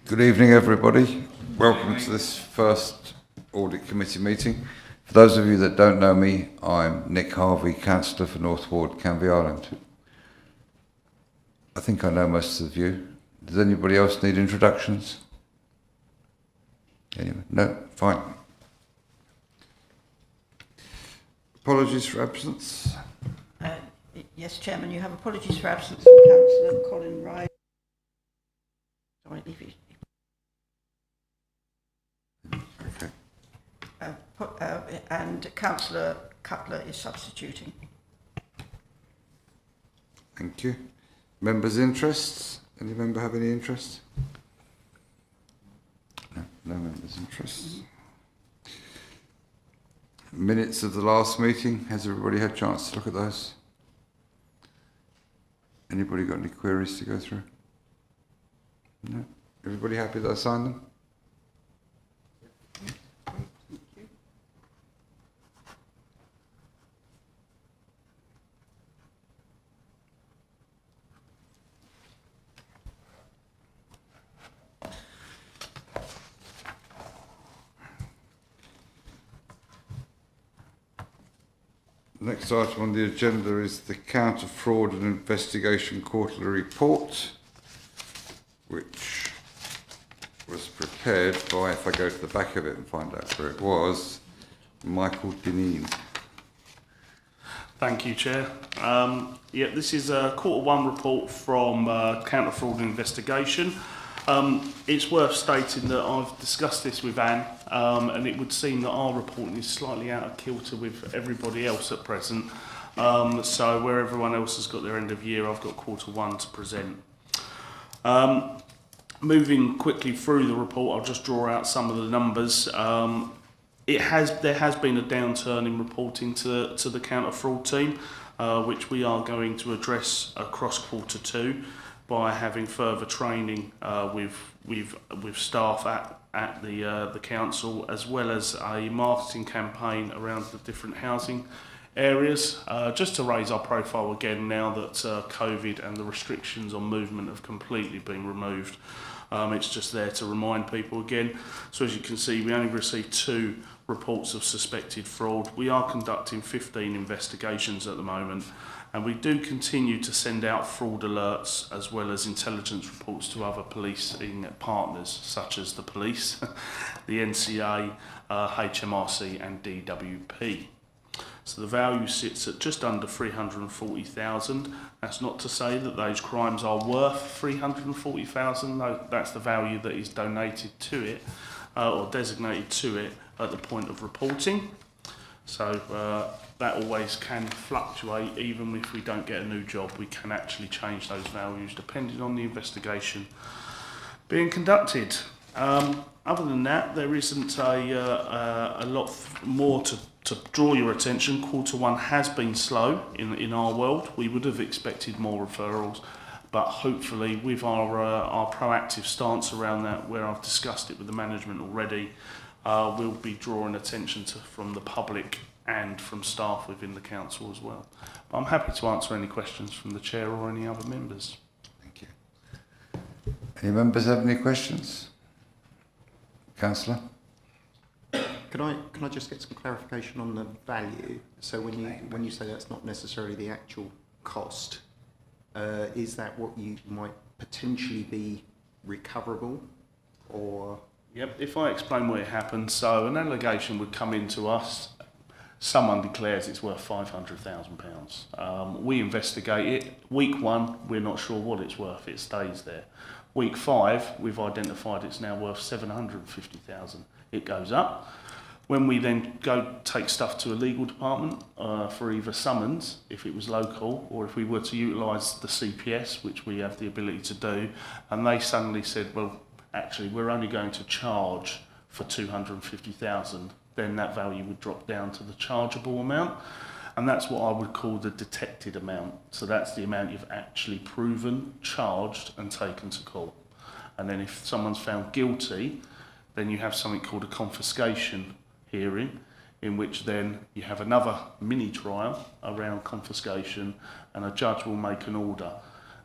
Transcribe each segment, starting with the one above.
Good evening, everybody. Welcome to this first Audit Committee meeting. For those of you that don't know me, I'm Nick Harvey, Councillor for North Ward, Canvey Island. I think I know most of you. Does anybody else need introductions? Anyone? No? Fine. Apologies for absence. Yes, Chairman, you have apologies for absence from Councillor Colin Wright. Sorry, leave it. Okay. And Councillor Cutler is substituting. Thank you. Members' interests? Any member have any interests? No, no members' interests. Minutes of the last meeting. Has everybody had a chance to look at those? Anybody got any queries to go through? No? Everybody happy that I signed them? Next item on the agenda is the Counter Fraud and Investigation Quarterly Report, which was prepared by, if I go to the back of it and find out where it was, Michael Dineen. Thank you, Chair. This is a Q1 report from Counter Fraud and Investigation. It's worth stating that I've discussed this with Anne, and it would seem that our reporting is slightly out of kilter with everybody else at present. So where everyone else has got their end of year, I've got Q1 to present. Moving quickly through the report, I'll just draw out some of the numbers. There has been a downturn in reporting to the counter fraud team, which we are going to address across Q2 by having further training with staff at the council, as well as a marketing campaign around the different housing areas, just to raise our profile again now that COVID and the restrictions on movement have completely been removed. It's just there to remind people again. So as you can see, we only received 2 reports of suspected fraud. We are conducting 15 investigations at the moment, and we do continue to send out fraud alerts as well as intelligence reports to other policing partners such as the police, the NCA, HMRC and DWP. So the value sits at just under 340,000. That's not to say that those crimes are worth 340,000. No, that's the value that is donated to it or designated to it at the point of reporting. So that always can fluctuate. Even if we don't get a new job, we can actually change those values depending on the investigation being conducted. Other than that, there isn't a lot more to draw your attention. Q1 has been slow in our world. We would have expected more referrals, but hopefully with our proactive stance around that, where I've discussed it with the management already, we'll be drawing attention from the public and from staff within the council as well. But I'm happy to answer any questions from the chair or any other members. Thank you. Any members have any questions? Councillor? Can I just get some clarification on the value? So when you say that's not necessarily the actual cost, is that what you might potentially be recoverable, or? Yep. If I explain what happened, so an allegation would come into us. Someone declares it's worth £500,000. We investigate it. Week 1, we're not sure what it's worth. It stays there. Week 5, we've identified it's now worth £750,000. It goes up. When we then go take stuff to a legal department for either summons, if it was local, or if we were to utilise the CPS, which we have the ability to do, and they suddenly said, well, actually, we're only going to charge for £250,000, then that value would drop down to the chargeable amount. And that's what I would call the detected amount. So that's the amount you've actually proven, charged and taken to court. And then if someone's found guilty, then you have something called a confiscation hearing, in which then you have another mini trial around confiscation, and a judge will make an order.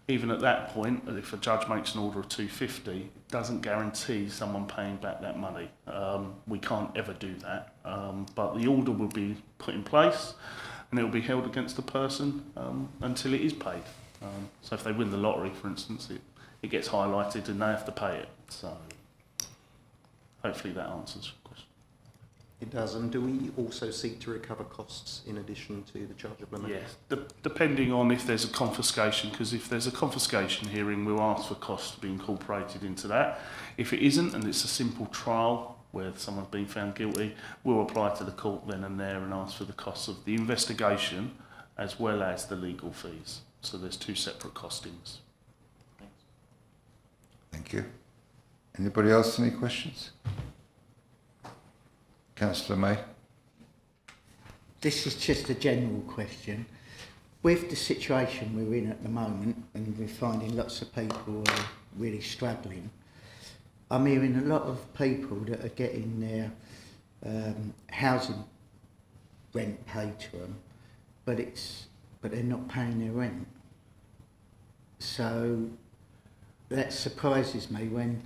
Even at that point, if a judge makes an order of 250, it doesn't guarantee someone paying back that money. We can't ever do that. But the order will be put in place and it will be held against the person until it is paid. So if they win the lottery, for instance, it gets highlighted and they have to pay it. So hopefully that answers your question. It does. And do we also seek to recover costs in addition to the charge of lament? Yes, depending on if there's a confiscation, because if there's a confiscation hearing, we'll ask for costs to be incorporated into that. If it isn't, and it's a simple trial where someone's been found guilty, we'll apply to the court then and there and ask for the costs of the investigation as well as the legal fees. So there's two separate costings. Thank you. Anybody else any questions? Councillor May. This is just a general question. With the situation we're in at the moment, and we're finding lots of people are really struggling, I'm hearing a lot of people that are getting their housing rent paid to them, but they're not paying their rent. So that surprises me when you're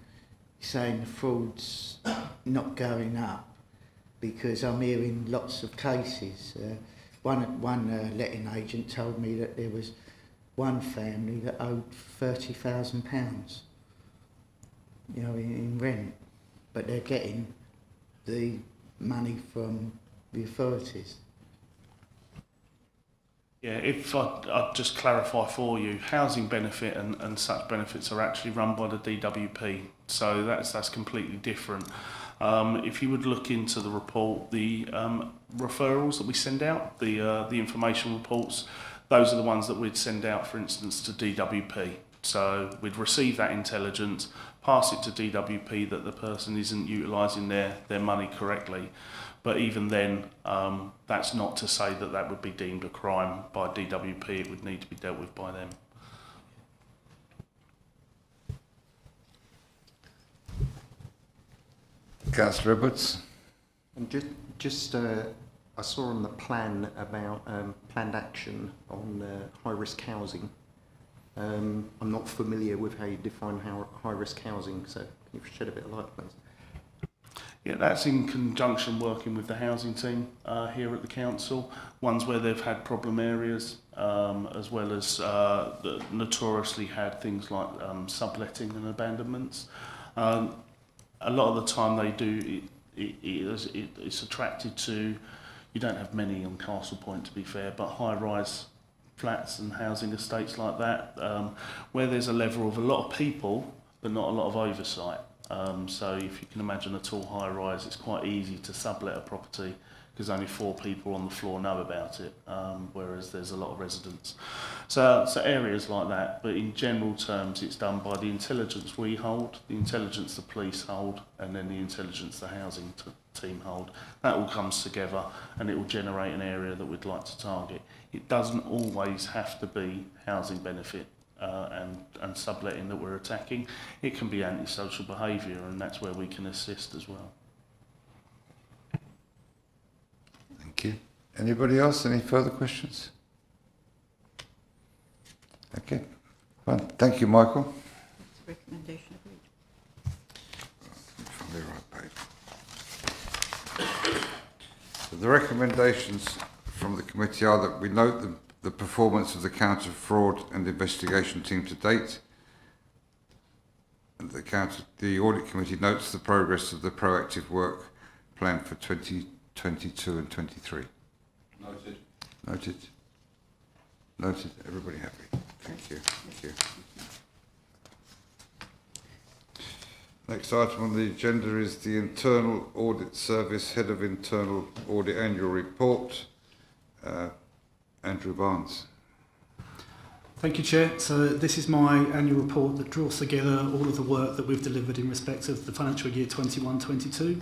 saying the fraud's not going up, because I'm hearing lots of cases. One letting agent told me that there was one family that owed £30,000, you know, in rent, but they're getting the money from the authorities. Yeah, if I'd just clarify for you, housing benefit and such benefits are actually run by the DWP, so that's completely different. If you would look into the report, the referrals that we send out, the information reports, those are the ones that we'd send out, for instance, to DWP. So we'd receive that intelligence, pass it to DWP that the person isn't utilising their money correctly. But even then, that's not to say that that would be deemed a crime by DWP. It would need to be dealt with by them. Councillor Edwards. And I saw on the plan about planned action on high-risk housing. I'm not familiar with how you define high-risk housing, so can you shed a bit of light, please? Yeah, that's in conjunction working with the housing team here at the council. Ones where they've had problem areas, as well as notoriously had things like subletting and abandonments. A lot of the time they do, it's attracted to, you don't have many on Castle Point to be fair, but high-rise flats and housing estates like that, where there's a level of a lot of people, but not a lot of oversight. So if you can imagine a tall high-rise, it's quite easy to sublet a property because only 4 people on the floor know about it, whereas there's a lot of residents. So areas like that, but in general terms, it's done by the intelligence we hold, the intelligence the police hold, and then the intelligence the housing team hold. That all comes together and it will generate an area that we'd like to target. It doesn't always have to be housing benefit and subletting that we're attacking. It can be antisocial behaviour, and that's where we can assist as well. Thank you. Anybody else? Any further questions? Okay. Fine. Thank you, Michael. That's the recommendation agreed. From the right page. So the recommendations from the committee are that we note the performance of the counter fraud and investigation team to date. And the audit committee notes the progress of the proactive work plan for 2022 and 23. Noted. Noted. Noted. Everybody happy? Thank you. Thank you. Next item on the agenda is the Internal Audit Service Head of Internal Audit Annual Report, Andrew Barnes. Thank you, Chair. So this is my annual report that draws together all of the work that we've delivered in respect of the financial year 21-22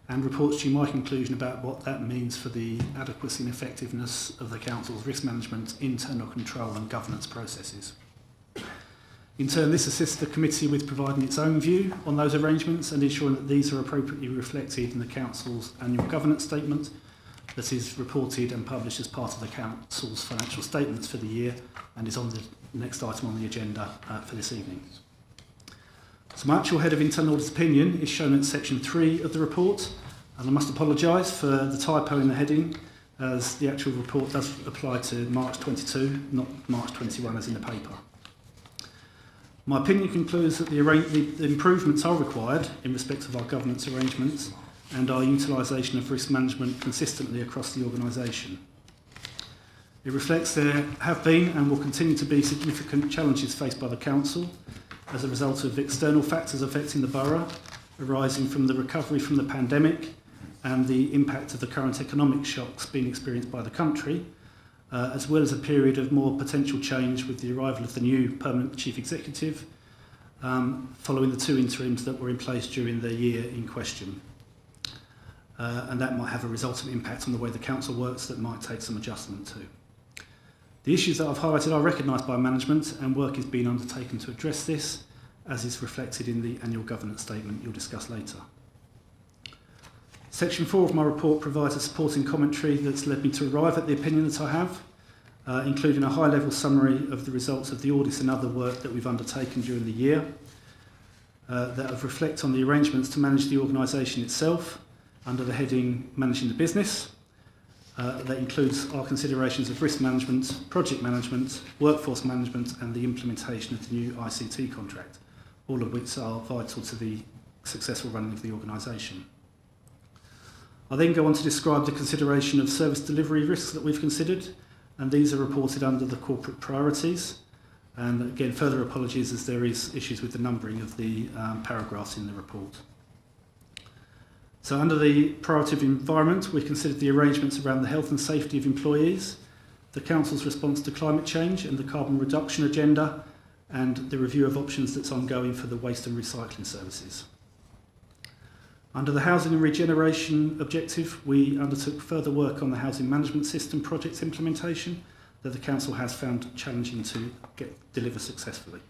and reports to you my conclusion about what that means for the adequacy and effectiveness of the Council's risk management, internal control and governance processes. In turn, this assists the committee with providing its own view on those arrangements and ensuring that these are appropriately reflected in the Council's annual governance statement, that is reported and published as part of the Council's financial statements for the year and is on the next item on the agenda for this evening. So my actual Head of Internal Audit's opinion is shown at section 3 of the report, and I must apologise for the typo in the heading, as the actual report does apply to March 22, not March 21 as in the paper. My opinion concludes that the improvements are required in respect of our governance arrangements and our utilisation of risk management consistently across the organisation. It reflects there have been and will continue to be significant challenges faced by the Council as a result of external factors affecting the Borough, arising from the recovery from the pandemic and the impact of the current economic shocks being experienced by the country, as well as a period of more potential change with the arrival of the new permanent Chief Executive, following the 2 interims that were in place during the year in question. And that might have a resultant impact on the way the Council works that might take some adjustment to. The issues that I've highlighted are recognised by management, and work is being undertaken to address this, as is reflected in the annual governance statement you'll discuss later. Section 4 of my report provides a supporting commentary that's led me to arrive at the opinion that I have, including a high-level summary of the results of the audits and other work that we've undertaken during the year, that reflect on the arrangements to manage the organisation itself under the heading Managing the Business. That includes our considerations of risk management, project management, workforce management and the implementation of the new ICT contract, all of which are vital to the successful running of the organisation. I then go on to describe the consideration of service delivery risks that we've considered, and these are reported under the corporate priorities. And again, further apologies as there is issues with the numbering of the paragraphs in the report. So under the priority of environment, we considered the arrangements around the health and safety of employees, the Council's response to climate change and the carbon reduction agenda, and the review of options that's ongoing for the waste and recycling services. Under the housing and regeneration objective, we undertook further work on the housing management system project implementation that the Council has found challenging to deliver successfully.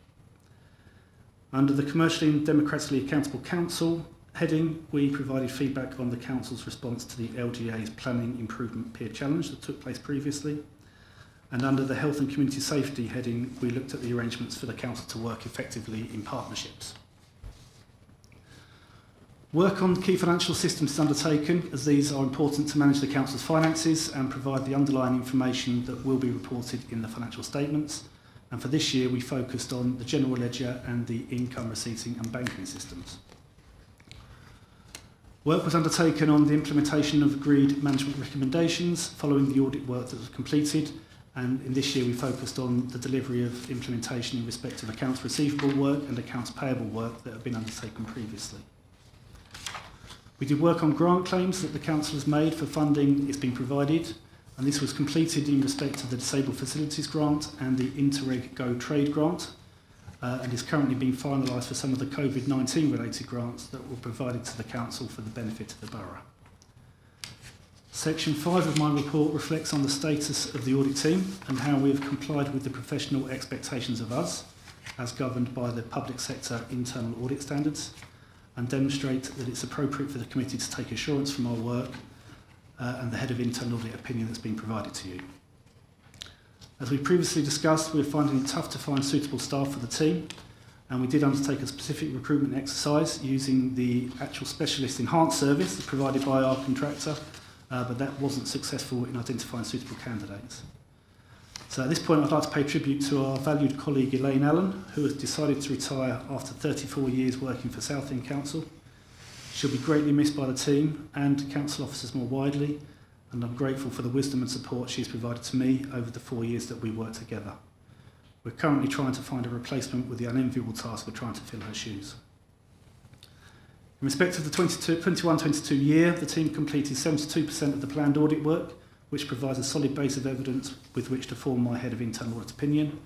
Under the commercially and democratically accountable council heading, we provided feedback on the Council's response to the LGA's Planning Improvement Peer Challenge that took place previously. And under the Health and Community Safety heading, we looked at the arrangements for the Council to work effectively in partnerships. Work on key financial systems is undertaken, as these are important to manage the Council's finances and provide the underlying information that will be reported in the financial statements. And for this year, we focused on the general ledger and the income receipting and banking systems. Work was undertaken on the implementation of agreed management recommendations following the audit work that was completed, and in this year we focused on the delivery of implementation in respect of accounts receivable work and accounts payable work that have been undertaken previously. We did work on grant claims that the Council has made for funding it's been provided, and this was completed in respect of the Disabled Facilities Grant and the Interreg Go Trade Grant, and is currently being finalised for some of the COVID-19 related grants that were provided to the Council for the benefit of the Borough. Section 5 of my report reflects on the status of the audit team and how we have complied with the professional expectations of us, as governed by the public sector internal audit standards, and demonstrate that it's appropriate for the committee to take assurance from our work and the Head of Internal Audit opinion that's been provided to you. As we previously discussed, we're finding it tough to find suitable staff for the team, and we did undertake a specific recruitment exercise using the actual specialist enhanced service provided by our contractor, but that wasn't successful in identifying suitable candidates. So at this point, I'd like to pay tribute to our valued colleague Elaine Allen, who has decided to retire after 34 years working for Southend Council. She'll be greatly missed by the team and council officers more widely, and I'm grateful for the wisdom and support she's provided to me over the 4 years that we worked together. We're currently trying to find a replacement with the unenviable task of trying to fill her shoes. In respect of the 21-22 year, the team completed 72% of the planned audit work, which provides a solid base of evidence with which to form my Head of Internal Audit opinion.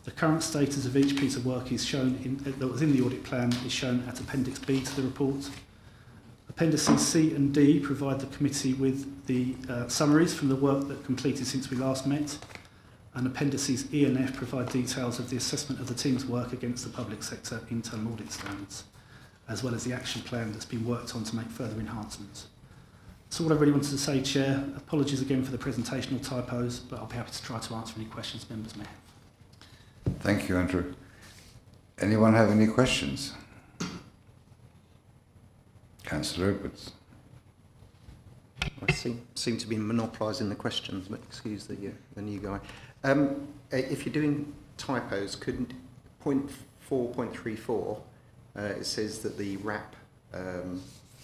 The current status of each piece of work is shown that was in the audit plan is shown at Appendix B to the report. Appendices C and D provide the committee with the summaries from the work that completed since we last met, and Appendices E and F provide details of the assessment of the team's work against the public sector internal audit standards, as well as the action plan that's been worked on to make further enhancements. So what I really wanted to say, Chair, apologies again for the presentational typos, but I'll be happy to try to answer any questions members may have. Thank you, Andrew. Anyone have any questions? Councillor Edwards. I seem to be monopolising the questions, but excuse the new guy. If you're doing typos, couldn't point 4.34, it says that the RAP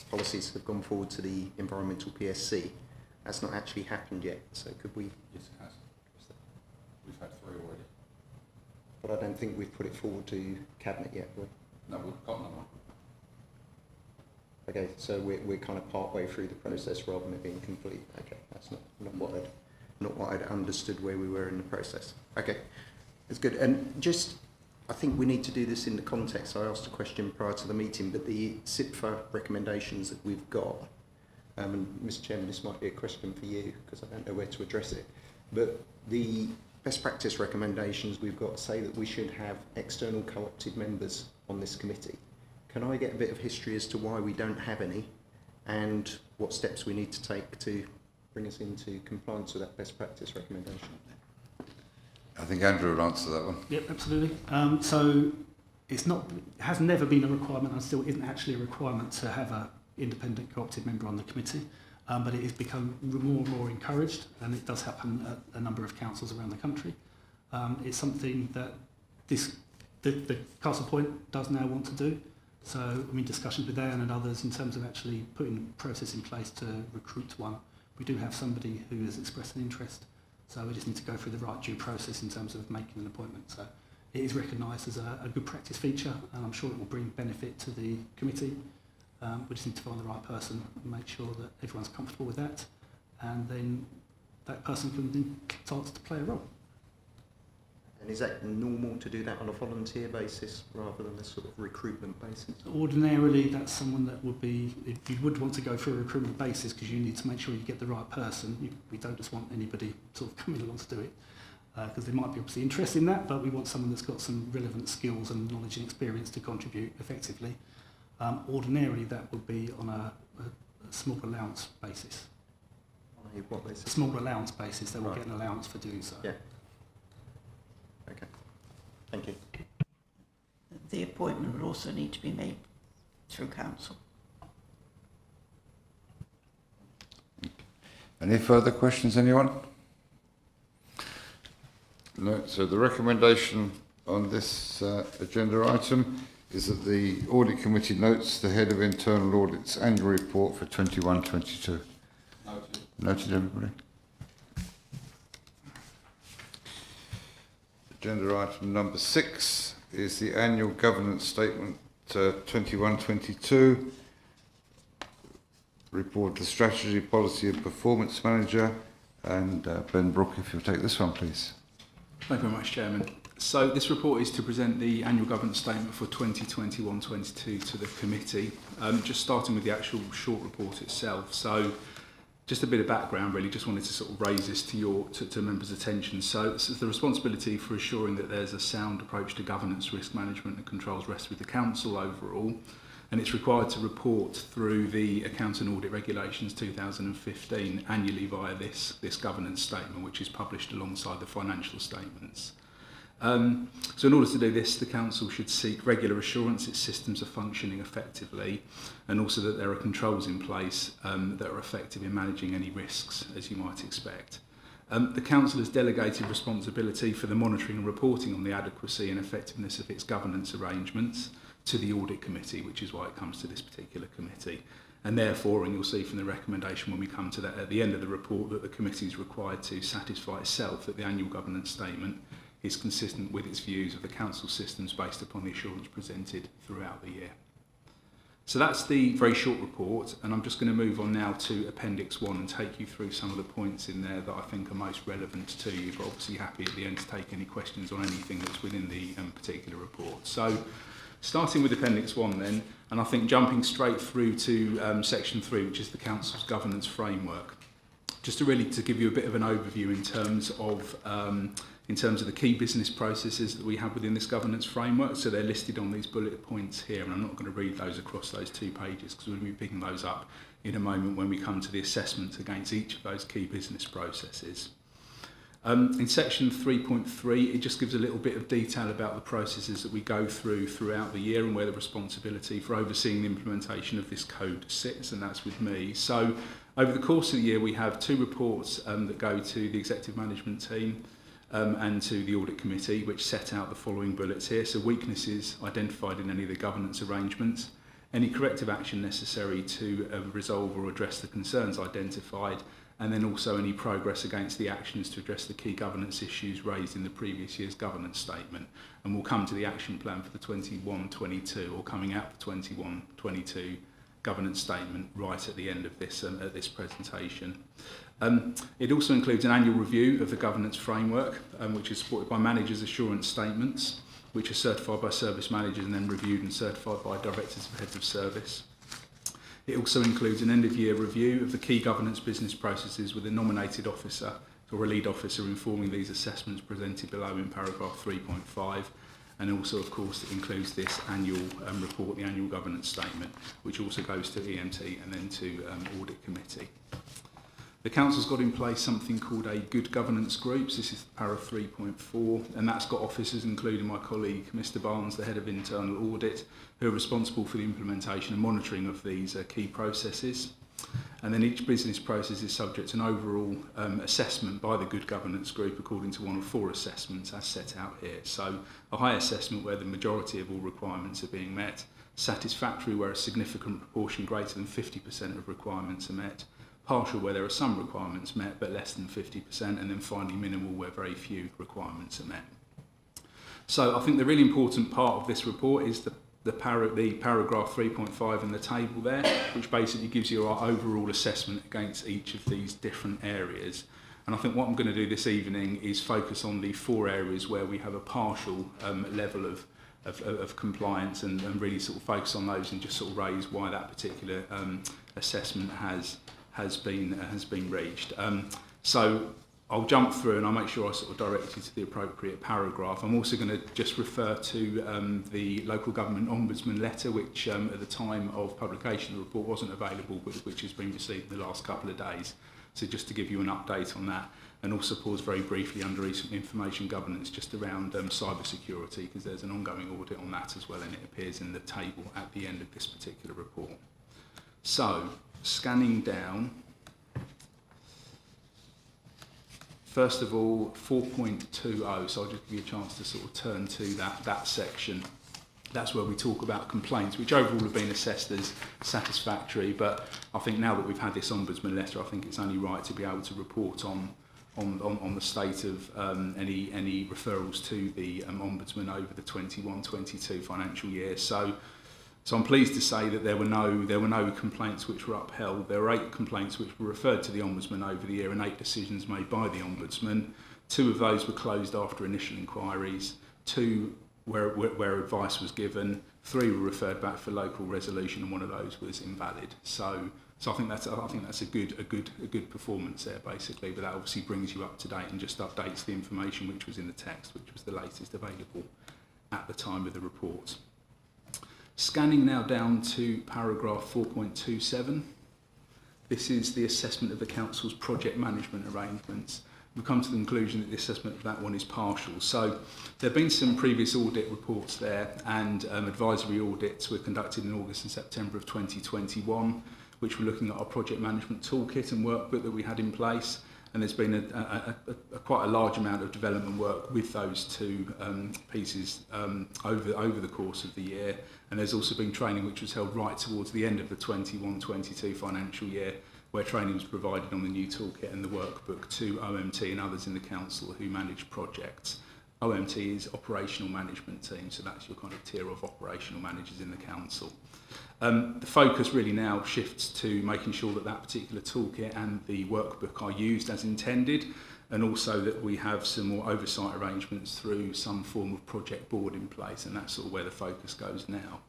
policies have gone forward to the environmental PSC. That's not actually happened yet, so could we? Yes, it has. We've had 3 already. But I don't think we've put it forward to Cabinet yet. No, we've got another one. Okay, so we're kind of part way through the process rather than it being complete. Okay, that's not what I'd understood where we were in the process. Okay, it's good. And just, I think we need to do this in the context. I asked a question prior to the meeting, but the SIPFA recommendations that we've got, and Mr. Chairman, this might be a question for you because I don't know where to address it, but the best practice recommendations we've got say that we should have external co-opted members on this committee. Can I get a bit of history as to why we don't have any and what steps we need to take to bring us into compliance with that best practice recommendation? I think Andrew will answer that one. Yep, absolutely. So it has never been a requirement and still isn't actually a requirement to have an independent co-opted member on the committee, but it has become more and more encouraged, and it does happen at a number of councils around the country. It's something that the Castle Point does now want to do. So I'm in discussions with Anne and others in terms of actually putting a process in place to recruit one. We do have somebody who has expressed an interest, so we just need to go through the right due process in terms of making an appointment. So it is recognised as a good practice feature, and I'm sure it will bring benefit to the committee. We just need to find the right person and make sure that everyone's comfortable with that, and then that person can then start to play a role. And is that normal to do that on a volunteer basis rather than a sort of recruitment basis? Ordinarily, that's someone that would be, if you would want to go through a recruitment basis because you need to make sure you get the right person. We don't just want anybody sort of coming along to do it because they might be obviously interested in that, but we want someone that's got some relevant skills and knowledge and experience to contribute effectively. Ordinarily, that would be on a small allowance basis. On a what basis? A small allowance basis, they will Right. get an allowance for doing so. Yeah. Okay. Thank you. The appointment would also need to be made through council. Any further questions, anyone? No, so the recommendation on this agenda item is that the Audit Committee notes the Head of Internal Audit's annual report for 21-22. Noted. Noted, everybody. Agenda item number 6 is the annual governance statement 21-22. Report the strategy, policy and performance manager. And Ben Brook, if you'll take this one, please. Thank you very much, Chairman. So this report is to present the annual governance statement for 2021-22 to the committee. Just starting with the actual short report itself. So just a bit of background, really. Just wanted to sort of raise this to members' attention. So the responsibility for assuring that there's a sound approach to governance, risk management and controls rests with the council overall, and it's required to report through the Accounts and Audit Regulations 2015 annually via this governance statement, which is published alongside the financial statements. So in order to do this, the council should seek regular assurance its systems are functioning effectively, and also that there are controls in place that are effective in managing any risks, as you might expect. The council has delegated responsibility for the monitoring and reporting on the adequacy and effectiveness of its governance arrangements to the Audit Committee, which is why it comes to this particular committee. And therefore, and you'll see from the recommendation when we come to that at the end of the report, that the committee is required to satisfy itself that the annual governance statement is consistent with its views of the council systems based upon the assurance presented throughout the year. So that's the very short report, and I'm just going to move on now to Appendix 1 and take you through some of the points in there that I think are most relevant to you, but obviously happy at the end to take any questions on anything that's within the particular report. So starting with Appendix 1 then, and I think jumping straight through to Section 3, which is the council's governance framework. Just to give you a bit of an overview in terms of the key business processes that we have within this governance framework. So they're listed on these bullet points here, and I'm not going to read those across those 2 pages because we'll be picking those up in a moment when we come to the assessments against each of those key business processes. In section 3.3, it just gives a little bit of detail about the processes that we go through throughout the year and where the responsibility for overseeing the implementation of this code sits, and that's with me. So over the course of the year, we have 2 reports that go to the executive management team and to the audit committee, which set out the following bullets here. So weaknesses identified in any of the governance arrangements, any corrective action necessary to resolve or address the concerns identified, and then also any progress against the actions to address the key governance issues raised in the previous year's governance statement. And we'll come to the action plan for the 21-22 or coming out the 21-22 governance statement right at the end of this presentation. It also includes an annual review of the governance framework, which is supported by managers' assurance statements, which are certified by service managers and then reviewed and certified by directors and heads of service. It also includes an end-of-year review of the key governance business processes with a nominated officer or a lead officer informing these assessments presented below in paragraph 3.5. And also, of course, it includes this annual report, the annual governance statement, which also goes to EMT and then to audit committee. The Council's got in place something called a good governance group. So this is para 3.4, and that's got officers, including my colleague, Mr. Barnes, the head of internal audit, who are responsible for the implementation and monitoring of these key processes. And then each business process is subject to an overall assessment by the good governance group according to one of 4 assessments as set out here. So a high assessment where the majority of all requirements are being met, satisfactory where a significant proportion greater than 50% of requirements are met, partial where there are some requirements met but less than 50%, and then finally minimal where very few requirements are met. So I think the really important part of this report is the paragraph 3.5 in the table there, which basically gives you our overall assessment against each of these different areas. And I think what I'm going to do this evening is focus on the 4 areas where we have a partial level of compliance and really sort of focus on those and just sort of raise why that particular assessment has been reached. So I'll jump through and I'll make sure I sort of direct you to the appropriate paragraph. I'm also going to just refer to the local government ombudsman letter, which at the time of publication of the report wasn't available, but which has been received in the last couple of days. So just to give you an update on that, and also pause very briefly under information governance just around cyber security, because there's an ongoing audit on that as well, and it appears in the table at the end of this particular report. So, scanning down. First of all, 4.20, so I'll just give you a chance to sort of turn to that section. That's where we talk about complaints, which overall have been assessed as satisfactory, but I think now that we've had this ombudsman letter, I think it's only right to be able to report on the state of any referrals to the ombudsman over the 21-22 financial year. So I'm pleased to say that there were no complaints which were upheld. There were 8 complaints which were referred to the Ombudsman over the year and 8 decisions made by the Ombudsman. 2 of those were closed after initial inquiries, 2 where advice was given, 3 were referred back for local resolution, and 1 of those was invalid. So I think that's a good performance there basically, but that obviously brings you up to date and just updates the information which was in the text, which was the latest available at the time of the report. Scanning now down to paragraph 4.27. This is the assessment of the Council's project management arrangements. We've come to the conclusion that the assessment of that one is partial. So there have been some previous audit reports there, and advisory audits were conducted in August and September of 2021, which were looking at our project management toolkit and workbook that we had in place. And there's been quite a large amount of development work with those 2 pieces over the course of the year. And there's also been training which was held right towards the end of the 21-22 financial year, where training was provided on the new toolkit and the workbook to OMT and others in the council who manage projects. OMT is operational management team, so that's your kind of tier of operational managers in the council. The focus really now shifts to making sure that that particular toolkit and the workbook are used as intended, and also that we have some more oversight arrangements through some form of project board in place, and that's sort of where the focus goes now.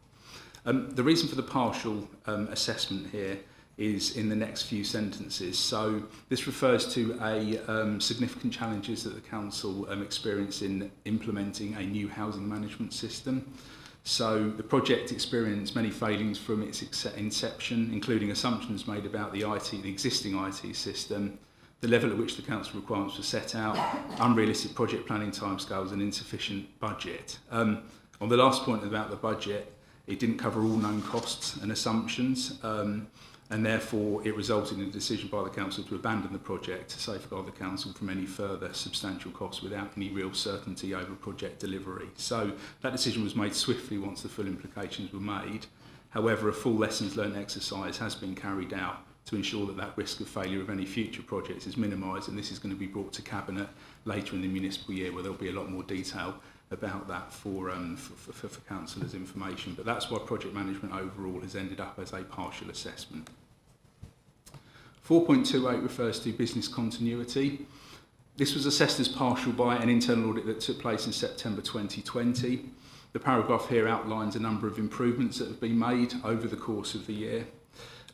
The reason for the partial assessment here is in the next few sentences. So this refers to significant challenges that the council experienced in implementing a new housing management system. So the project experienced many failings from its inception, including assumptions made about the existing IT system, the level at which the council requirements were set out, unrealistic project planning timescales and insufficient budget. On the last point about the budget, it didn't cover all known costs and assumptions, and therefore it resulted in a decision by the council to abandon the project to safeguard the council from any further substantial costs without any real certainty over project delivery. So that decision was made swiftly once the full implications were made. However, a full lessons learned exercise has been carried out to ensure that that risk of failure of any future projects is minimised, and this is going to be brought to Cabinet later in the municipal year, where there'll be a lot more detail about that for councillors' information. But that's why project management overall has ended up as a partial assessment. 4.28 refers to business continuity. This was assessed as partial by an internal audit that took place in September 2020. The paragraph here outlines a number of improvements that have been made over the course of the year.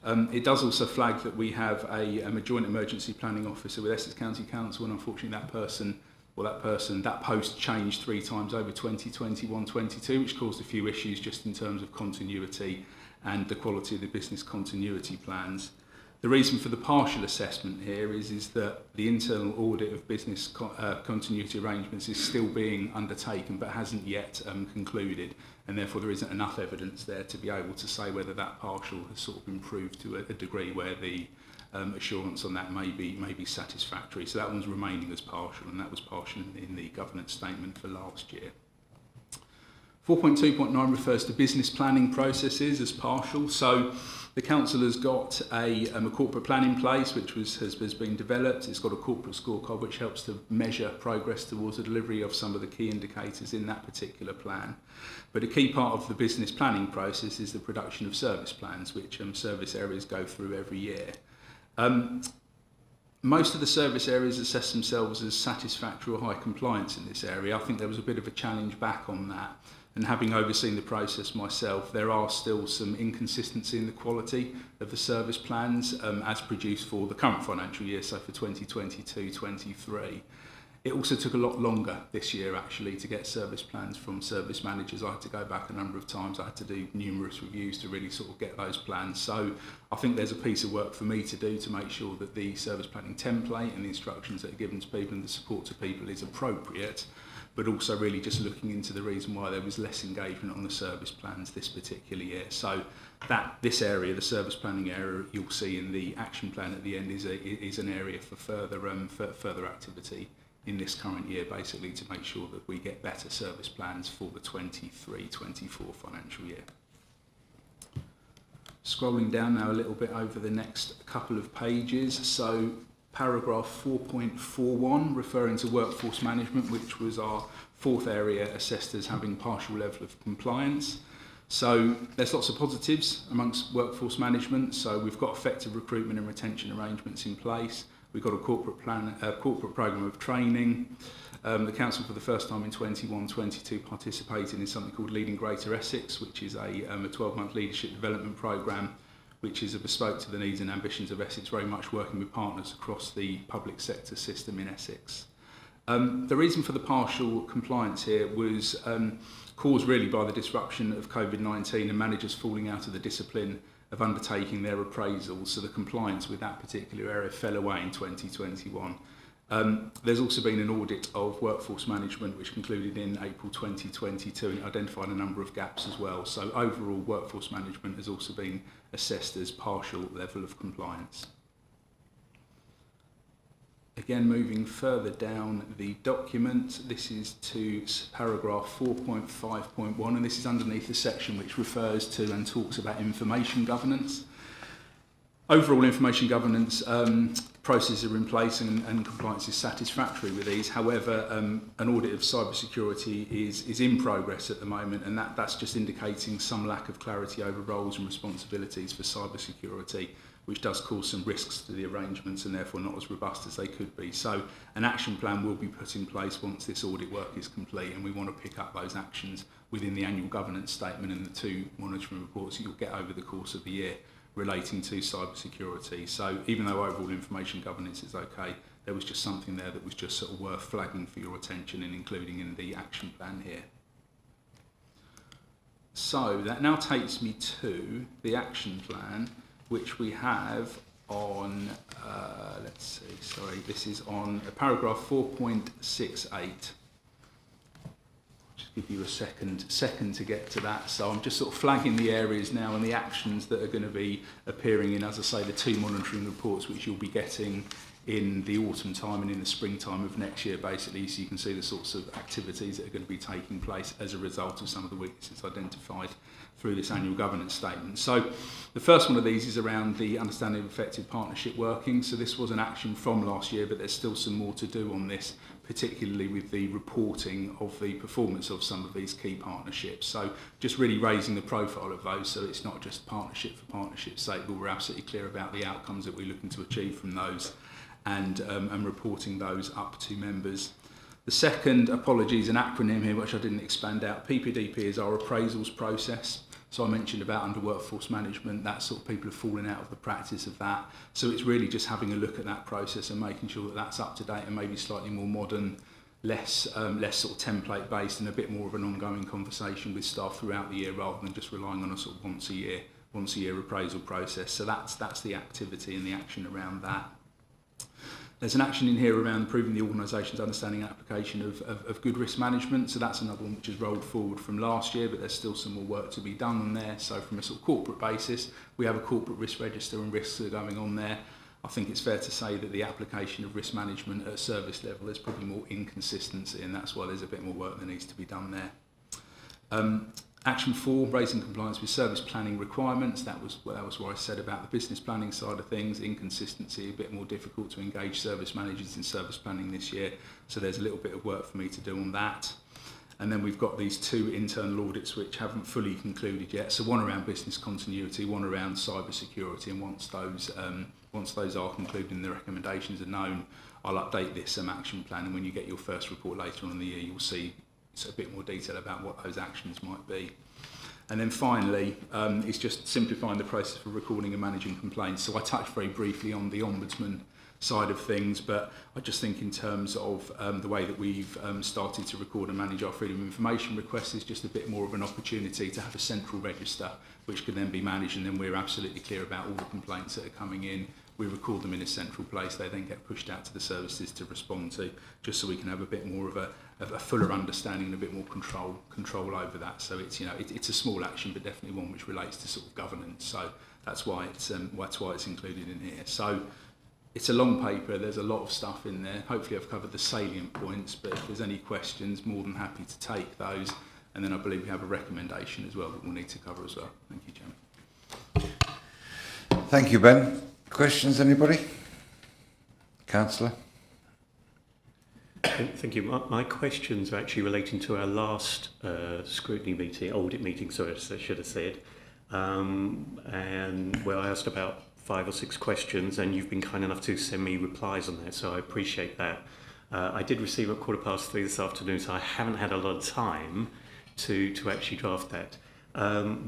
It does also flag that we have a joint emergency planning officer with Essex County Council, and unfortunately that post changed 3 times over 2021-22, which caused a few issues just in terms of continuity and the quality of the business continuity plans. The reason for the partial assessment here is that the internal audit of business continuity arrangements is still being undertaken but hasn't yet concluded, and therefore there isn't enough evidence there to be able to say whether that partial has sort of improved to a degree where the assurance on that may be satisfactory. So that one's remaining as partial, and that was partial in the governance statement for last year. 4.2.9 refers to business planning processes as partial. So the council has got a corporate plan in place which has been developed. It's got a corporate scorecard which helps to measure progress towards the delivery of some of the key indicators in that particular plan. But a key part of the business planning process is the production of service plans, which service areas go through every year. Most of the service areas assess themselves as satisfactory or high compliance in this area. I think there was a bit of a challenge back on that. And having overseen the process myself, there are still some inconsistency in the quality of the service plans as produced for the current financial year, so for 2022-23. It also took a lot longer this year actually to get service plans from service managers. I had to go back a number of times. I had to do numerous reviews to really sort of get those plans. So I think there's a piece of work for me to do to make sure that the service planning template and the instructions that are given to people and the support to people is appropriate, but also really just looking into the reason why there was less engagement on the service plans this particular year. So this area, the service planning area, you'll see in the action plan at the end is an area for further activity in this current year, basically to make sure that we get better service plans for the 23-24 financial year. Scrolling down now a little bit over the next couple of pages. So paragraph 4.41 referring to workforce management, which was our 4th area assessed as having partial level of compliance. So there's lots of positives amongst workforce management. So we've got effective recruitment and retention arrangements in place. We've got a corporate programme of training. The council for the first time in 21-22 participated in something called Leading Greater Essex, which is a 12-month leadership development programme which is bespoke to the needs and ambitions of Essex, very much working with partners across the public sector system in Essex. The reason for the partial compliance here was caused really by the disruption of COVID-19 and managers falling out of the discipline of undertaking their appraisals, so the compliance with that particular area fell away in 2021. There's also been an audit of workforce management which concluded in April 2022 and identified a number of gaps as well. So overall workforce management has also been assessed as partial level of compliance. Again, moving further down the document, this is to paragraph 4.5.1, and this is underneath the section which refers to and talks about information governance. Overall information governance processes are in place and compliance is satisfactory with these. However, an audit of cybersecurity is in progress at the moment, and that's just indicating some lack of clarity over roles and responsibilities for cybersecurity, which does cause some risks to the arrangements and therefore not as robust as they could be. So an action plan will be put in place once this audit work is complete, and we want to pick up those actions within the annual governance statement and the 2 monitoring reports that you'll get over the course of the year relating to cybersecurity. So even though overall information governance is okay, there was just something there that was just sort of worth flagging for your attention and including in the action plan here. So that now takes me to the action plan, which we have on, let's see, sorry, this is on paragraph 4.68. Just give you a second to get to that. So I'm just sort of flagging the areas now and the actions that are going to be appearing in, as I say, the 2 monitoring reports, which you'll be getting in the autumn time and in the springtime of next year, basically, so you can see the sorts of activities that are going to be taking place as a result of some of the weaknesses identified through this annual governance statement. So the first one of these is around the understanding of effective partnership working. So this was an action from last year, but there's still some more to do on this, particularly with the reporting of the performance of some of these key partnerships. So just really raising the profile of those, so it's not just partnership for partnership's sake, but we're absolutely clear about the outcomes that we're looking to achieve from those, and reporting those up to members. The second, apologies, an acronym here which I didn't expand out. PPDP is our appraisals process. So I mentioned about under workforce management, that sort of people are falling out of the practice of that. So it's really just having a look at that process and making sure that that's up to date and maybe slightly more modern, less sort of template based, and a bit more of an ongoing conversation with staff throughout the year rather than just relying on a sort of once a year appraisal process. So that's the activity and the action around that. There's an action in here around improving the organisation's understanding and application of good risk management. So that's another one which has rolled forward from last year, but there's still some more work to be done on there. So from a sort of corporate basis, we have a corporate risk register and risks that are going on there. I think it's fair to say that the application of risk management at a service level is probably more inconsistency, and that's why there's a bit more work that needs to be done there. Action 4, raising compliance with service planning requirements. That was what I said about the business planning side of things. Inconsistency, a bit more difficult to engage service managers in service planning this year. So there's a little bit of work for me to do on that. And then we've got these 2 internal audits which haven't fully concluded yet. So one around business continuity, one around cyber security. And once those are concluded and the recommendations are known, I'll update this action plan. And when you get your first report later on in the year, you'll see a bit more detail about what those actions might be. And then finally, it's just simplifying the process for recording and managing complaints. So I touched very briefly on the Ombudsman side of things, but I just think in terms of the way that we've started to record and manage our freedom of information requests is just a bit more of an opportunity to have a central register which can then be managed, and then we're absolutely clear about all the complaints that are coming in. We record them in a central place, they then get pushed out to the services to respond to, just so we can have a bit more of a fuller understanding and a bit more control over that. So it's, you know, it's a small action, but definitely one which relates to sort of governance. So that's why it's included in here. So it's a long paper, there's a lot of stuff in there. Hopefully I've covered the salient points, but if there's any questions, more than happy to take those. And then I believe we have a recommendation as well that we'll need to cover as well. Thank you, Chairman. Thank you, Ben. Questions, anybody? Councillor? Thank you. My questions are actually relating to our last scrutiny meeting, audit meeting, sorry, I should have said, and where I asked about 5 or 6 questions, and you've been kind enough to send me replies on that, so I appreciate that. I did receive at 3:15 this afternoon, so I haven't had a lot of time to actually draft that.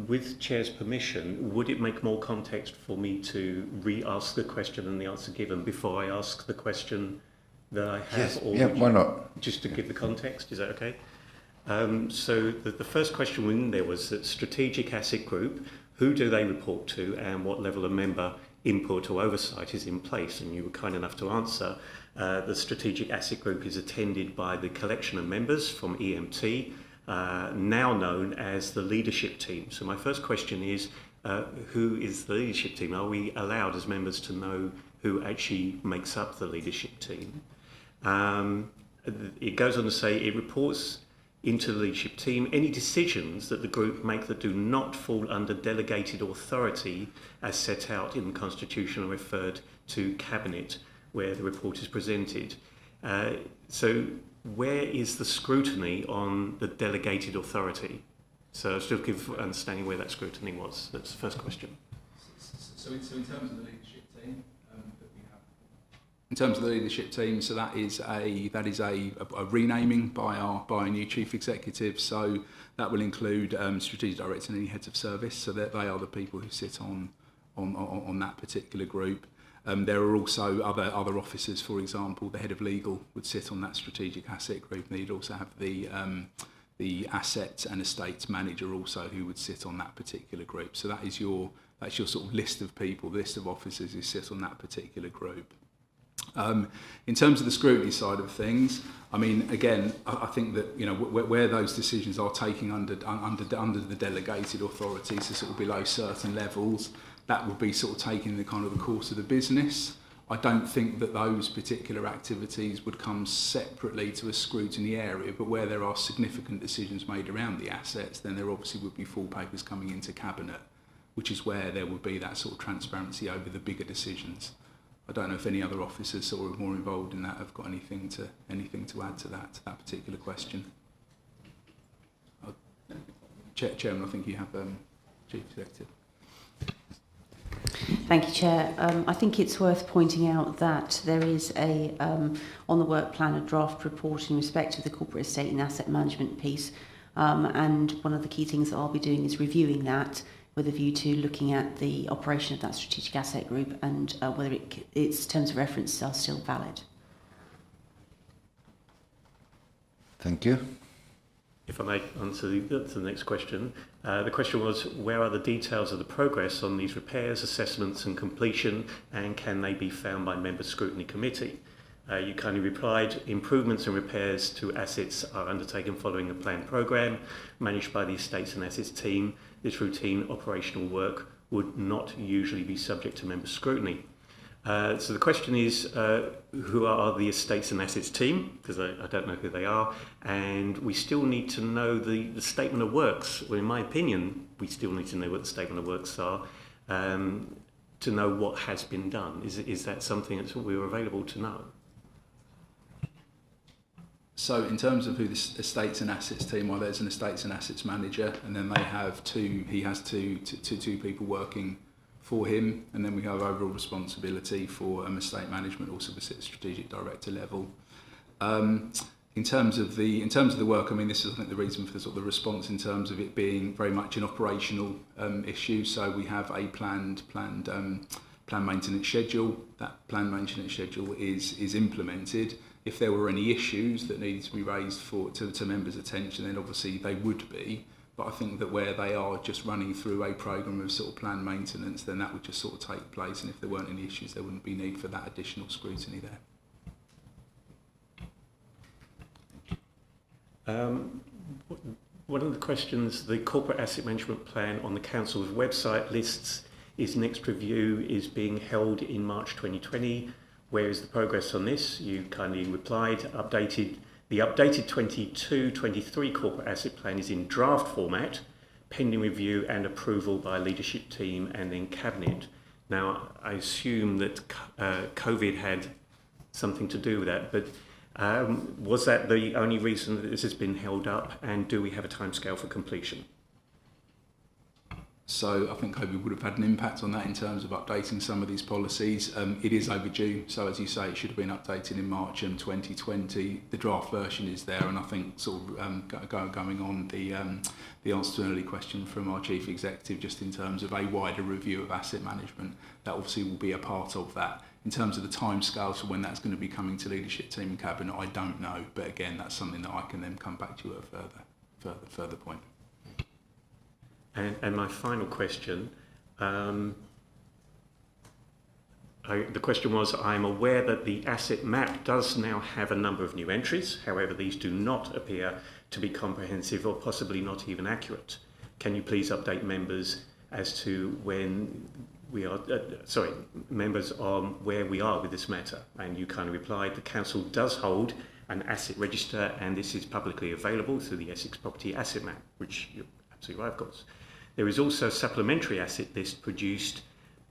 With Chair's permission, would it make more context for me to re-ask the question and the answer given before I ask the question that I have? Yes, or yeah, why not? Just to give the context, is that okay? So the first question in there was that strategic asset group, who do they report to and what level of member input or oversight is in place? And you were kind enough to answer. The strategic asset group is attended by the collection of members from EMT, now known as the leadership team. So my first question is, who is the leadership team? Are we allowed as members to know who actually makes up the leadership team? It goes on to say it reports into the leadership team any decisions that the group make that do not fall under delegated authority as set out in the Constitution or referred to Cabinet where the report is presented. So where is the scrutiny on the delegated authority? So I'll still give understanding where that scrutiny was. That's the first question. So in terms of the leadership team that we have, in terms of the leadership team, so that is a renaming by our new chief executive. So that will include strategic director and any heads of service. So that they are the people who sit on that particular group. There are also other officers, for example, the head of legal would sit on that strategic asset group, and you'd also have the the assets and estates manager also who would sit on that particular group. So that's your sort of list of people, the list of officers who sit on that particular group. In terms of the scrutiny side of things, I mean, again, I think that, you know, where those decisions are taking under the delegated authorities, so sort of below certain levels, that will be sort of taking the kind of the course of the business. I don't think that those particular activities would come separately to a scrutiny area, but where there are significant decisions made around the assets, then there obviously would be full papers coming into Cabinet, which is where there would be that sort of transparency over the bigger decisions. I don't know if any other officers sort of more involved in that have got anything to add to that particular question. Chairman, I think you have Chief Executive. Thank you, Chair. I think it's worth pointing out that there is a, on the work plan, a draft report in respect of the corporate estate and asset management piece. And one of the key things that I'll be doing is reviewing that with a view to looking at the operation of that strategic asset group and whether its terms of reference are still valid. Thank you. If I may answer the next question. The question was, where are the details of the progress on these repairs, assessments and completion, and can they be found by Member Scrutiny Committee? You kindly replied, improvements and repairs to assets are undertaken following a planned programme managed by the Estates and Assets team. This routine operational work would not usually be subject to member scrutiny. So the question is, who are the Estates and Assets team? Because I don't know who they are. And we still need to know the statement of works. Well, in my opinion, we still need to know what the statement of works are to know what has been done. Is that something that's what we were available to know? So in terms of who the Estates and Assets team are, there's an Estates and Assets manager, and then they have he has two people working for him, and then we have overall responsibility for estate management, also the strategic director level. In terms of the work, I mean, this is, I think, the reason for the sort of the response in terms of it being very much an operational issue. So we have a planned maintenance schedule. That planned maintenance schedule is implemented. If there were any issues that needed to be raised to members' attention, then obviously they would be. But I think that where they are just running through a programme of sort of planned maintenance, then that would just sort of take place. And if there weren't any issues, there wouldn't be need for that additional scrutiny there. One of the questions, the corporate asset management plan on the council's website lists its next review is being held in March 2020. Where is the progress on this? You kindly replied, the updated 22-23 corporate asset plan is in draft format, pending review and approval by leadership team and then cabinet. Now, I assume that COVID had something to do with that, but was that the only reason that this has been held up, and do we have a timescale for completion? So I think COVID would have had an impact on that in terms of updating some of these policies. It is overdue, so as you say, it should have been updated in March 2020. The draft version is there, and I think sort of going on the answer to an early question from our Chief Executive, just in terms of a wider review of asset management, that obviously will be a part of that. In terms of the timescales for when that's going to be coming to leadership team and cabinet, I don't know, but again, that's something that I can then come back to you at a further point. And my final question, the question was, I'm aware that the asset map does now have a number of new entries. However, these do not appear to be comprehensive or possibly not even accurate. Can you please update members as to when we are, members on where we are with this matter? And you kind of replied, the council does hold an asset register, and this is publicly available through the Essex Property Asset Map, which you're absolutely right, of course. There is also a supplementary asset list produced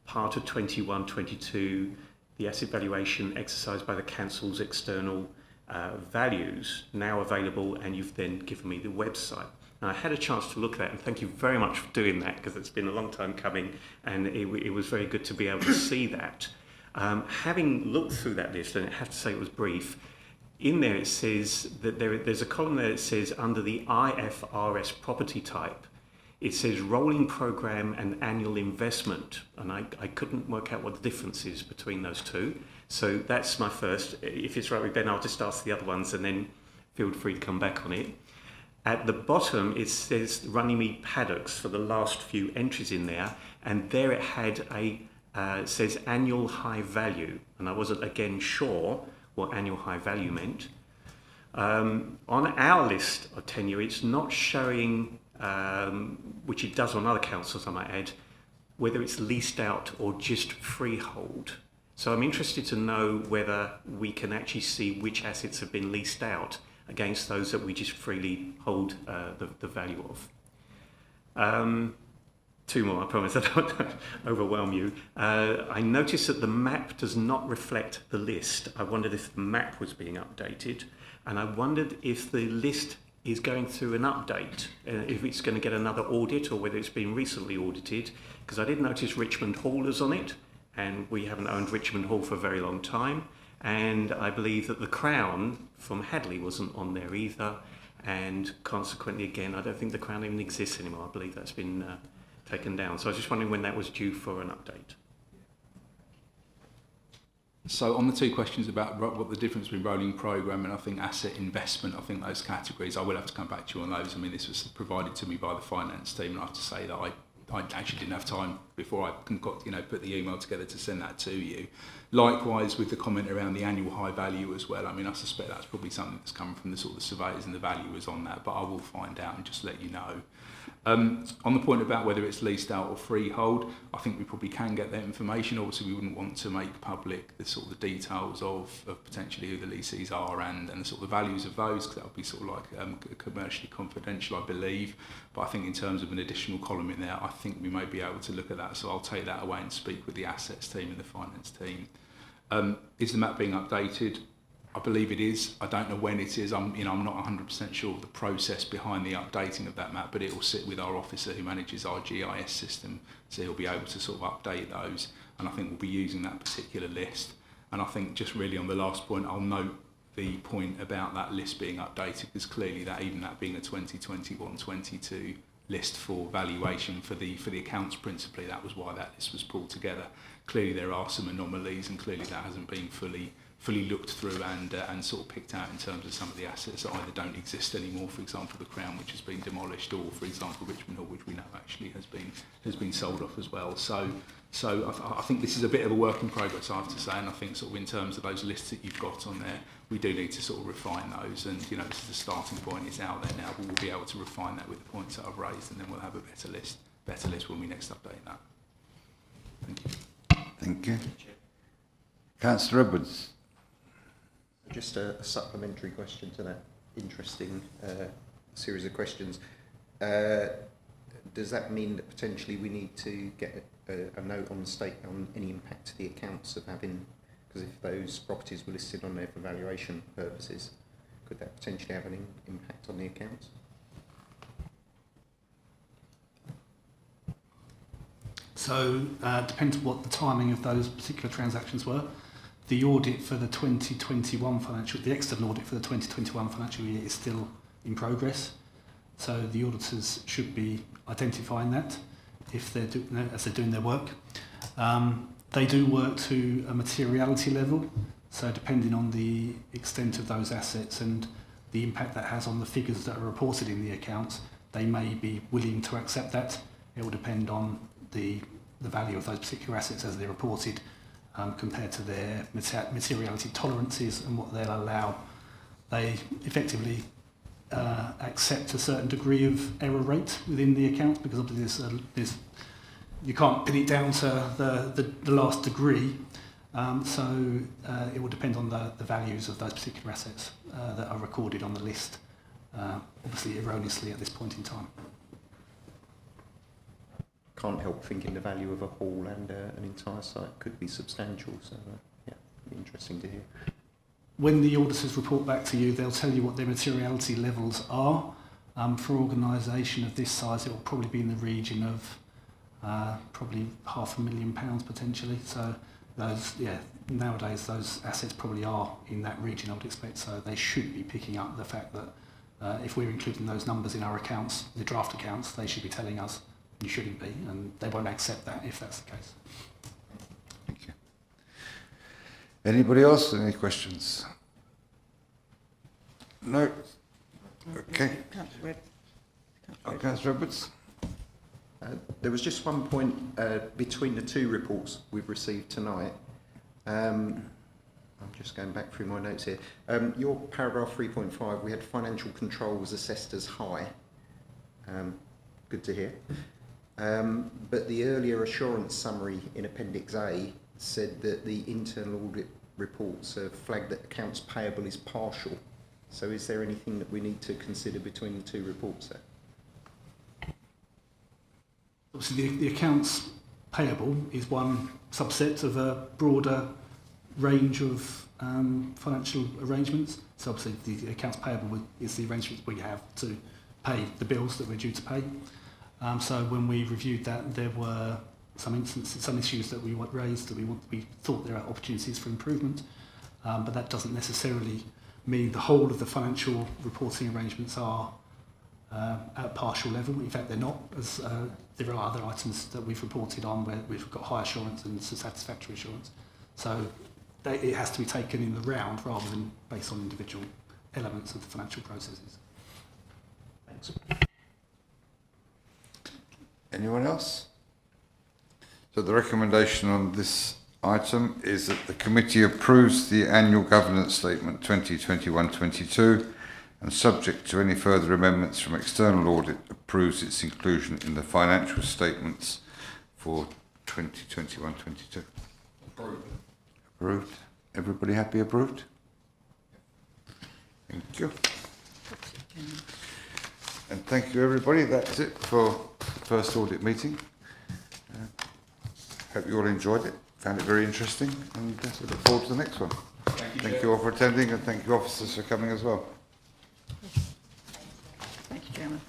part of 21-22, the asset valuation exercised by the council's external values, now available, and you've then given me the website. And I had a chance to look at that, and thank you very much for doing that, because it's been a long time coming, and it was very good to be able to see that. Having looked through that list, and I have to say it was brief, in there it says that there's a column there that says under the IFRS property type, it says rolling programme and annual investment, and I couldn't work out what the difference is between those two. So that's my first. If it's right with Ben, I'll just ask the other ones and then feel free to come back on it. At the bottom, it says Runnymede Paddocks for the last few entries in there, and there it had it says annual high value, and I wasn't again sure what annual high value meant. On our list of tenure, it's not showing, which it does on other councils, I might add, whether it's leased out or just freehold. So I'm interested to know whether we can actually see which assets have been leased out against those that we just freely hold the value of. Two more, I promise I don't overwhelm you. I noticed that the map does not reflect the list. I wondered if the map was being updated, and I wondered if the list is going through an update, if it's going to get another audit or whether it's been recently audited, because I did notice Richmond Hall is on it, and we haven't owned Richmond Hall for a very long time, and I believe that the Crown from Hadley wasn't on there either, and consequently again I don't think the Crown even exists anymore. I believe that's been taken down. So I was just wondering when that was due for an update. So on the two questions about what the difference between rolling programme and I think asset investment, I think those categories, I will have to come back to you on those. I mean, this was provided to me by the finance team, and I have to say that I actually didn't have time before I got, put the email together to send that to you. Likewise with the comment around the annual high value as well. I mean, I suspect that's probably something that's come from the sort of surveyors and the valuers on that, but I will find out and just let you know. On the point about whether it's leased out or freehold, I think we probably can get that information. Obviously, we wouldn't want to make public the sort of the details of potentially who the leases are and the sort of the values of those, because that would be sort of like commercially confidential, I believe. But I think in terms of an additional column in there, I think we may be able to look at that. So I'll take that away and speak with the assets team and the finance team. Is the map being updated? I believe it is. I don't know when it is. I'm not 100% sure of the process behind the updating of that map, but it will sit with our officer who manages our GIS system, so he'll be able to sort of update those. And I think we'll be using that particular list. And I think just really on the last point, I'll note the point about that list being updated, because clearly that even that being a 2021-22 list for valuation for the accounts principally, that was why that list was pulled together. Clearly there are some anomalies, and clearly that hasn't been fully looked through and sort of picked out in terms of some of the assets that either don't exist anymore, for example the Crown, which has been demolished, or for example Richmond Hall, which we know actually has been sold off as well. So I think this is a bit of a work in progress, I have to say, and I think sort of in terms of those lists that you've got on there, we do need to sort of refine those, and this is the starting point. It's out there now, but we'll be able to refine that with the points that I've raised, and then we'll have a better list when we next update that. Thank you. Thank you. Councillor Edwards. Just a supplementary question to that interesting series of questions. Does that mean that potentially we need to get a note on the statement on any impact to the accounts of having, because if those properties were listed on there for valuation purposes, could that potentially have an impact on the accounts? So depends what the timing of those particular transactions were. The audit for the 2021 the external audit for the 2021 financial year is still in progress. So the auditors should be identifying that if they're as they're doing their work. They do work to a materiality level. So depending on the extent of those assets and the impact that has on the figures that are reported in the accounts, they may be willing to accept that. It will depend on the value of those particular assets as they're reported, compared to their materiality tolerances and what they'll allow. They effectively accept a certain degree of error rate within the accounts, because obviously you can't pin it down to the last degree. So it will depend on the values of those particular assets that are recorded on the list, obviously erroneously at this point in time. Can't help thinking the value of a hall and an entire site could be substantial, so yeah, it'd be interesting to hear. When the auditors report back to you, they'll tell you what their materiality levels are. For an organisation of this size, it will probably be in the region of probably £500,000 potentially. So those, nowadays those assets probably are in that region, I would expect. So they should be picking up the fact that if we're including those numbers in our accounts, the draft accounts, they should be telling us you shouldn't be, and they won't accept that if that's the case. Thank you. Anybody else? Any questions? No. Okay. Councillor Webb. Councillor Edwards. There was just one point between the two reports we've received tonight. I'm just going back through my notes here. Your paragraph 3.5, we had financial control was assessed as high. Good to hear. But the earlier assurance summary in Appendix A said that the internal audit reports have flagged that accounts payable is partial. So is there anything that we need to consider between the two reports there? Obviously, the accounts payable is one subset of a broader range of financial arrangements. So obviously, the accounts payable is the arrangements we have to pay the bills that we're due to pay. So when we reviewed that, there were some issues that we raised that we thought there are opportunities for improvement, but that doesn't necessarily mean the whole of the financial reporting arrangements are at a partial level. In fact, they're not, as there are other items that we've reported on where we've got high assurance and satisfactory assurance. So it has to be taken in the round rather than based on individual elements of the financial processes. Thanks. Anyone else? So the recommendation on this item is that the committee approves the annual governance statement 2021-22 and subject to any further amendments from external audit approves its inclusion in the financial statements for 2021-22. Approved. Approved. Everybody happy? Approved? Thank you. And thank you everybody. That's it for the first audit meeting. Hope you all enjoyed it, found it very interesting, and we look forward to the next one. Thank you all for attending, and thank you officers for coming as well. Thank you, Chairman.